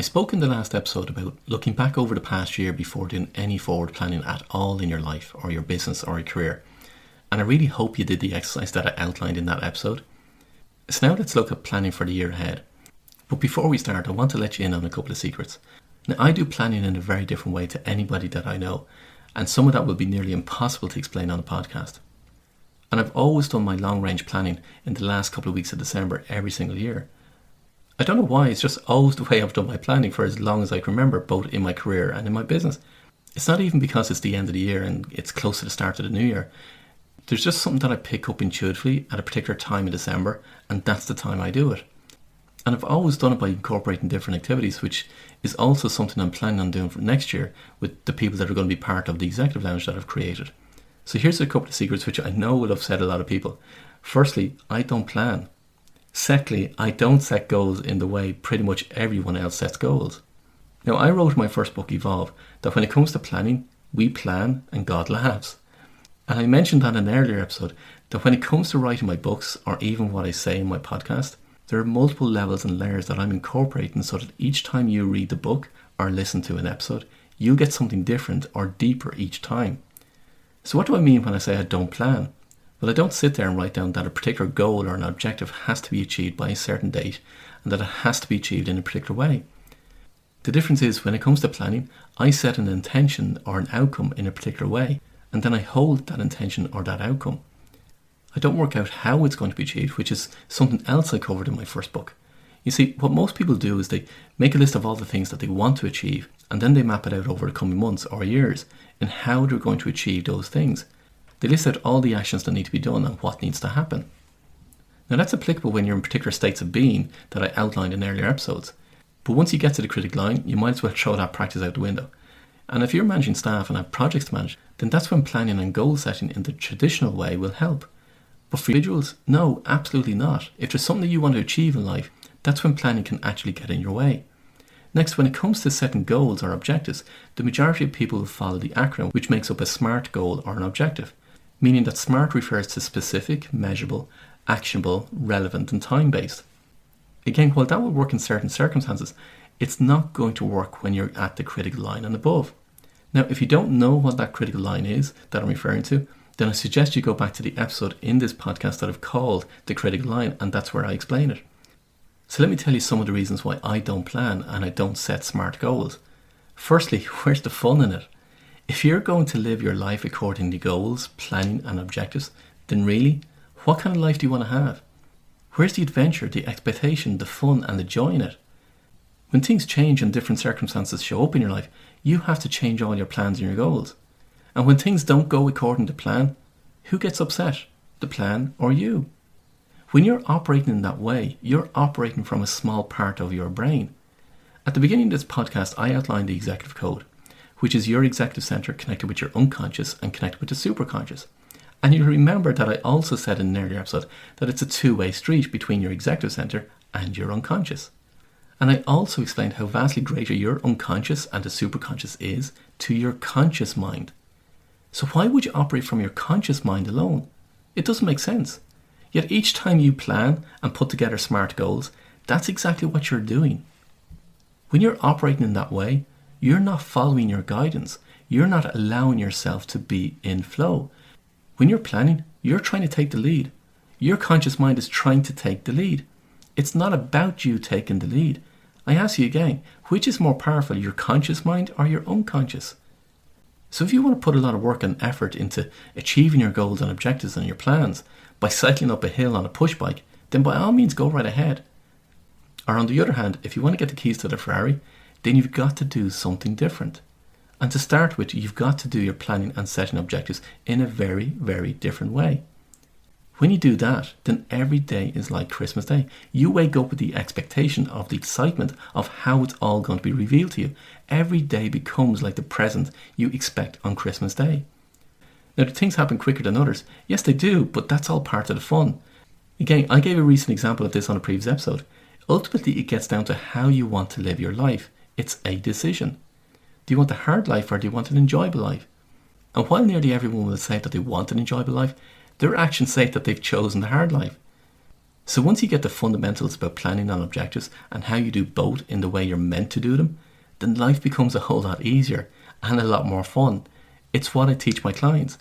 spoke in the last episode about looking back over the past year before doing any forward planning at all in your life or your business or your career. And I really hope you did the exercise that I outlined in that episode. So now let's look at planning for the year ahead. But before we start, I want to let you in on a couple of secrets. Now, I do planning in a very different way to anybody that I know, and some of that will be nearly impossible to explain on a podcast. And I've always done my long-range planning in the last couple of weeks of December every single year. I don't know why, it's just always the way I've done my planning for as long as I can remember, both in my career and in my business. It's not even because it's the end of the year and it's close to the start of the new year. There's just something that I pick up intuitively at a particular time in December, and that's the time I do it. And I've always done it by incorporating different activities, which is also something I'm planning on doing for next year with the people that are going to be part of the Executive Lounge that I've created. So here's a couple of secrets which I know will upset a lot of people. Firstly, I don't plan. Secondly, I don't set goals in the way pretty much everyone else sets goals. Now, I wrote in my first book, Evolve, that when it comes to planning, we plan and God laughs. And I mentioned that in an earlier episode, that when it comes to writing my books, or even what I say in my podcast, there are multiple levels and layers that I'm incorporating so that each time you read the book or listen to an episode, you'll get something different or deeper each time. So what do I mean when I say I don't plan? Well, I don't sit there and write down that a particular goal or an objective has to be achieved by a certain date and that it has to be achieved in a particular way. The difference is when it comes to planning, I set an intention or an outcome in a particular way, and then I hold that intention or that outcome. I don't work out how it's going to be achieved, which is something else I covered in my first book. You see, what most people do is they make a list of all the things that they want to achieve, and then they map it out over the coming months or years in how they're going to achieve those things. They list out all the actions that need to be done and what needs to happen. Now, that's applicable when you're in particular states of being that I outlined in earlier episodes. But once you get to the critical line, you might as well throw that practice out the window. And if you're managing staff and have projects to manage, then that's when planning and goal setting in the traditional way will help. But for individuals, no, absolutely not. If there's something that you want to achieve in life, that's when planning can actually get in your way. Next, when it comes to setting goals or objectives, the majority of people will follow the acronym which makes up a SMART goal or an objective, meaning that SMART refers to specific, measurable, actionable, relevant and time-based. Again, while that will work in certain circumstances, it's not going to work when you're at the critical line and above. Now, if you don't know what that critical line is that I'm referring to, then I suggest you go back to the episode in this podcast that I've called The Critical Line, and that's where I explain it. So let me tell you some of the reasons why I don't plan and I don't set SMART goals. Firstly, where's the fun in it? If you're going to live your life according to goals, planning and objectives, then really, what kind of life do you want to have? Where's the adventure, the expectation, the fun and the joy in it? When things change and different circumstances show up in your life, you have to change all your plans and your goals. And when things don't go according to plan, who gets upset? The plan or you? When you're operating in that way, you're operating from a small part of your brain. At the beginning of this podcast, I outlined the executive code, which is your executive center connected with your unconscious and connected with the superconscious. And you'll remember that I also said in an earlier episode that it's a two-way street between your executive center and your unconscious. And I also explained how vastly greater your unconscious and the superconscious is to your conscious mind. So why would you operate from your conscious mind alone? It doesn't make sense. Yet each time you plan and put together SMART goals, that's exactly what you're doing. When you're operating in that way, you're not following your guidance. You're not allowing yourself to be in flow. When you're planning, you're trying to take the lead. Your conscious mind is trying to take the lead. It's not about you taking the lead. I ask you again, which is more powerful, your conscious mind or your unconscious? So if you want to put a lot of work and effort into achieving your goals and objectives and your plans by cycling up a hill on a push bike, then by all means go right ahead. Or on the other hand, if you want to get the keys to the Ferrari, then you've got to do something different. And to start with, you've got to do your planning and setting objectives in a very, very different way. When you do that, then every day is like Christmas Day. You wake up with the expectation of the excitement of how it's all going to be revealed to you. Every day becomes like the present you expect on Christmas Day. Now, do things happen quicker than others? Yes, they do, but that's all part of the fun. Again, I gave a recent example of this on a previous episode. Ultimately, it gets down to how you want to live your life. It's a decision. Do you want a hard life or do you want an enjoyable life? And while nearly everyone will say that they want an enjoyable life, their actions say that they've chosen the hard life. So once you get the fundamentals about planning and objectives and how you do both in the way you're meant to do them, then life becomes a whole lot easier and a lot more fun. It's what I teach my clients.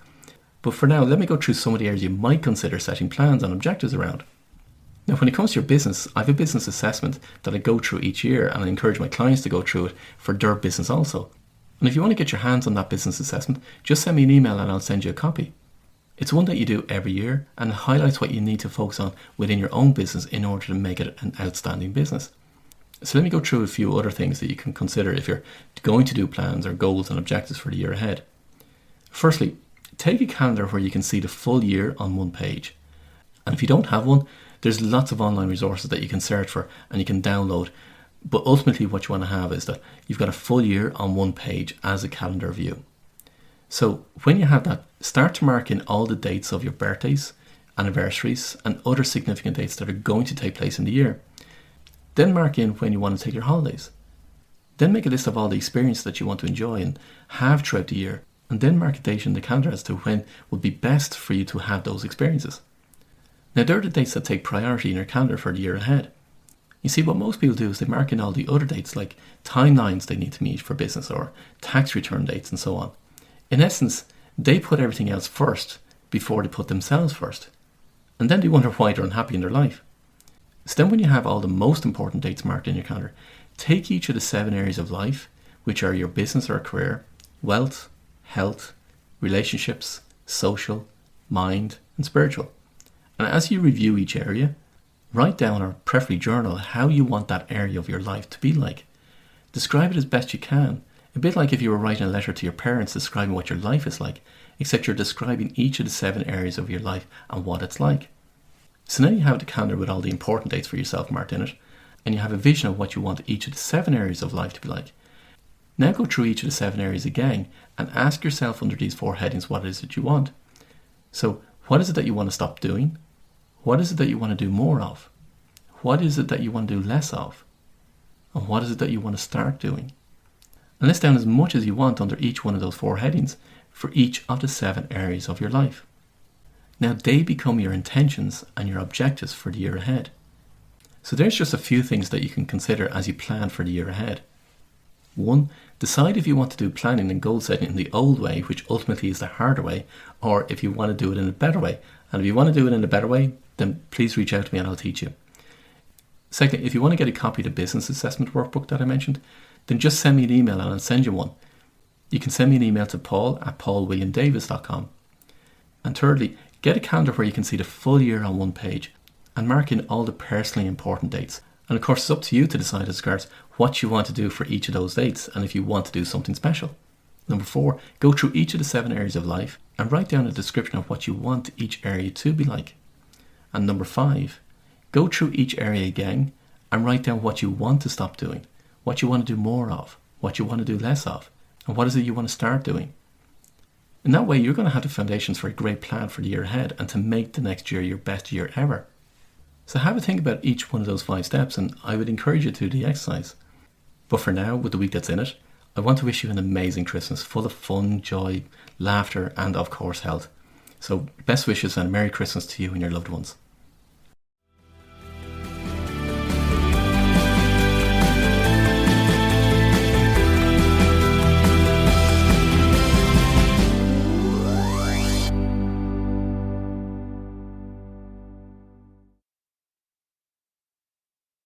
But for now, let me go through some of the areas you might consider setting plans and objectives around. Now, when it comes to your business, I have a business assessment that I go through each year, and I encourage my clients to go through it for their business also. And if you want to get your hands on that business assessment, just send me an email and I'll send you a copy. It's one that you do every year, and it highlights what you need to focus on within your own business in order to make it an outstanding business. So let me go through a few other things that you can consider if you're going to do plans or goals and objectives for the year ahead. Firstly, take a calendar where you can see the full year on one page. And if you don't have one, there's lots of online resources that you can search for and you can download. But ultimately what you want to have is that you've got a full year on one page as a calendar view. So when you have that, start to mark in all the dates of your birthdays, anniversaries, and other significant dates that are going to take place in the year. Then mark in when you want to take your holidays. Then make a list of all the experiences that you want to enjoy and have throughout the year, and then mark a date in the calendar as to when would be best for you to have those experiences. Now, there are the dates that take priority in your calendar for the year ahead. You see, what most people do is they mark in all the other dates, like timelines they need to meet for business or tax return dates and so on. In essence, they put everything else first before they put themselves first. And then they wonder why they're unhappy in their life. So then when you have all the most important dates marked in your calendar, take each of the 7 areas of life, which are your business or career, wealth, health, relationships, social, mind, and spiritual. And as you review each area, write down or preferably journal how you want that area of your life to be like. Describe it as best you can, a bit like if you were writing a letter to your parents describing what your life is like, except you're describing each of the 7 areas of your life and what it's like. So now you have the calendar with all the important dates for yourself marked in it, and you have a vision of what you want each of the 7 areas of life to be like. Now go through each of the 7 areas again and ask yourself under these 4 headings what it is that you want. So what is it that you want to stop doing? What is it that you want to do more of? What is it that you want to do less of? And what is it that you want to start doing? And list down as much as you want under each one of those 4 headings for each of the 7 areas of your life. Now they become your intentions and your objectives for the year ahead. So there's just a few things that you can consider as you plan for the year ahead. 1. Decide if you want to do planning and goal setting in the old way, which ultimately is the harder way, or if you want to do it in a better way. And if you want to do it in a better way, then please reach out to me and I'll teach you. Second, if you want to get a copy of the business assessment workbook that I mentioned, then just send me an email and I'll send you one. You can send me an email to paul@paulwilliamdavis.com. And thirdly, get a calendar where you can see the full year on one page and mark in all the personally important dates. And of course, it's up to you to decide as regards what you want to do for each of those dates and if you want to do something special. Number 4, go through each of the 7 areas of life and write down a description of what you want each area to be like. And number 5, go through each area again and write down what you want to stop doing, what you want to do more of, what you want to do less of, and what is it you want to start doing. In that way, you're going to have the foundations for a great plan for the year ahead and to make the next year your best year ever. So have a think about each one of those 5 steps, and I would encourage you to do the exercise. But for now, with the week that's in it, I want to wish you an amazing Christmas full of fun, joy, laughter, and of course health. So best wishes and Merry Christmas to you and your loved ones.